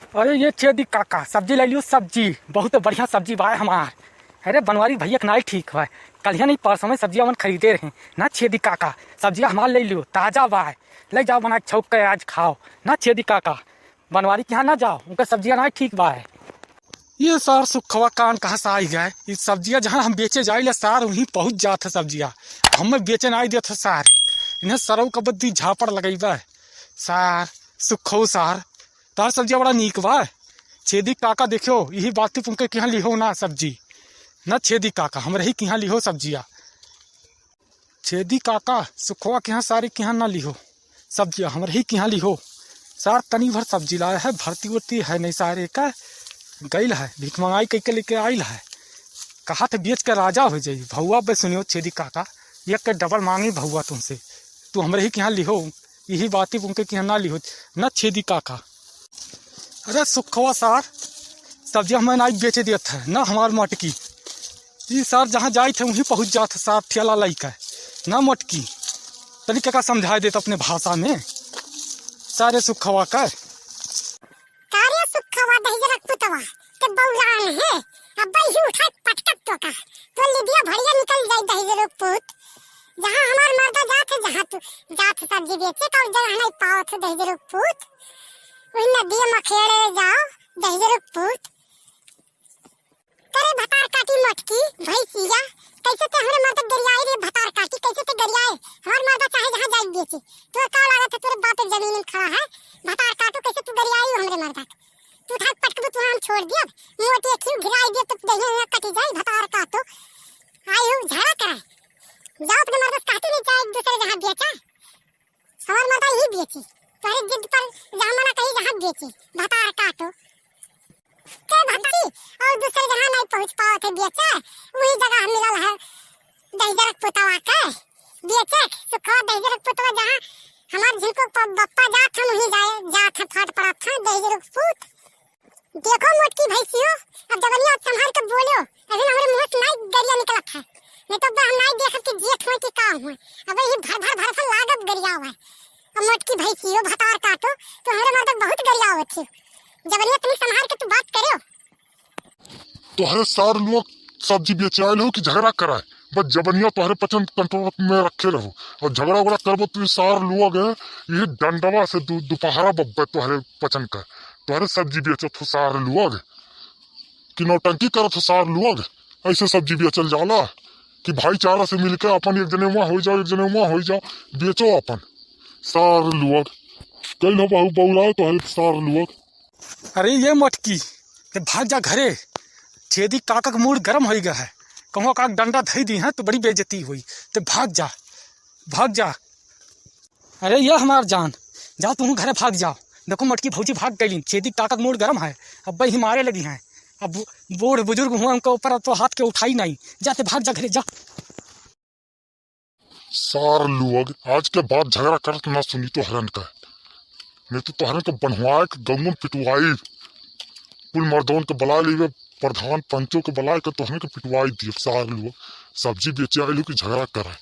अरे ये छेदी काका सब्जी ले लियो। सब्जी बहुत बढ़िया सब्जी बा हमार। अरे बनवारी भैया के नाई ठीक है। कल नहीं परसों में सब्जियां मन खरीदे रहे ना। छेदी काका सब्जियां हमार ले लियो, ताज़ा बा। ले जाओ बना छौक के आज खाओ ना। छेदी काका बनवारी के यहाँ ना जाओ, उनका सब्जियां ना ठीक बा। ये सर सुखवा कान कहाँ से आई गए। ये सब्जियां जहाँ हम बेचे जाए सार वहीं पहुँच जात है सब्जियां। हमें बेचे ना देते सार। इन्हें सरव का बद्दी झापड़ लगई बा सार। सुखो सार तार सब्जियां बड़ा नीक बा। छेदी काका देखो यही बात तुमके के यहाँ लिहो ना सब्जी ना। छेदी काका हम रही के यहाँ लिहो सब्जियां। छेदी काका सुखवा के यहाँ सारी के यहाँ ना लिहो सब्जियां, हम रही के यहाँ लिहो सार। तनी भर सब्जी लाया है, भरती उरती है नहीं सारे का गईल है। भीख मंगाई कई के लेके आयल है। कहा थे बेच के राजा हो जाई भौआ पे। सुनियो छेदी काका एक के डबल मांगी भौआ तुमसे। तू हमरे ही के यहाँ लिहो यही बात उनके के यहाँ ना लिहो ना। छेदी काका अरे सुखवा सार सब्जी हमें नाई बेचे दिया था ना। हमार मटकी ये सार जहाँ जाए थे वहीं पहुँच जात सार। ठेला लाई का ना मटकी तरीके का समझा देता अपने भाषा में सारे सुखवा का। कार्य सुखवा दही रख पुतवा के बौलान है। अब ही उठा पटकत तो का तो लिदिया भड़िया निकल जाई दही रख पुत। जहाँ हमार मर्दा जात है, जहाँ तू जात सब्जी बेचे का जगह नहीं पाओ तो दही रख पुत। वही नदी में खेड़े जाओ दही रख पुत। तेरे भतार काटी मटकी भैंसिया कैसे ते हमरे मर्दा दरियाई रे। भतार काटी कैसे ते दरियाई हमार मर्दा चाहे जहाँ जाई बेचे। तो का लागत है तेरे बाप जमीन में खड़ा है। भतार काटो कैसे तू दरियाई हमरे मर्दा। तू था पटक तू हम छोड़ दिया मोटे खिल गिराई दे तो दही में कटी जाए। भतार काटो आई हो झड़ा कराए जाओ अपने मर्दा काटे नहीं चाहे एक दूसरे जहाँ बेचा। हमार मर्दा ही बेची तोरे जिद पर जहाँ मना कहीं जहाँ बेची। भतार काटो के भक्ति और दूसरे जहाँ नहीं पहुँच पाओ थे बेचे वही जगह मिलल है दही पुतवा के बेचे। तो खा दही पुतवा जहाँ हमार झिनको बप्पा जात हम वहीं जाए जात फट पड़ा था दही पुत। देखो मोटकी भैंसियो अब जबनिया संभाल के बोलो। अभी हमारे मुंह से नहीं गरिया निकला था नहीं तो हम नहीं देख के जेठ हुए कि काम हुए। अब ये भर भर से लागत गरिया हुआ है। अब मोटकी भैंसियो भतार काटो तो हमारे मर्द बहुत गरिया होती जबनिया तुम संभाल के तू बात करो। तोहरे सार लोग सब्जी बेचे आए हो कि झगड़ा कराए। बस जबनिया तोहरे पचन कंट्रोल में रखे रहो और झगड़ा उगड़ा करबो तो सार लोग है ये डंडवा से दोपहरा बब्बे तोहरे पचन कर। तोहरे सब्जी बेचत हो सार लोग कि नौटंकी करत हो सार लोग। ऐसे सब्जी बेचल जाला कि भाईचारा से मिलकर अपन एक जने वहाँ हो जाओ एक जने वहाँ हो जाओ बेचो अपन सार लोग। कई ना बहु बहुलाओ तोहरे सार लोग। अरे ये मटकी के भाग जा घरे। छेदी काका का मूड गर्म हो गया है। कहो का डंडा धई दी है तो बड़ी बेइज्जती हुई तो भाग जा भाग जा। अरे ये हमार जान जाओ तुम घरे भाग जाओ। देखो मटकी भौजी भाग गई। छेदी काका का मूड गर्म है अब ही मारे लगी हैं। अब बूढ़ बुजुर्ग हुआ उनके ऊपर तो हाथ के उठाई नहीं जाते। भाग जा घरे जा। सार लोग आज के बाद झगड़ा करत ना सुनी तो हरन का नहीं तो तोहरे को बनवाए के गंगम पिटवाई। कुल मर्दों के बुला ली प्रधान पंचों के बुलाए के तोहरे के पिटवाई दिए। सार लोग सब्जी बेचे आए लोग की झगड़ा कराए।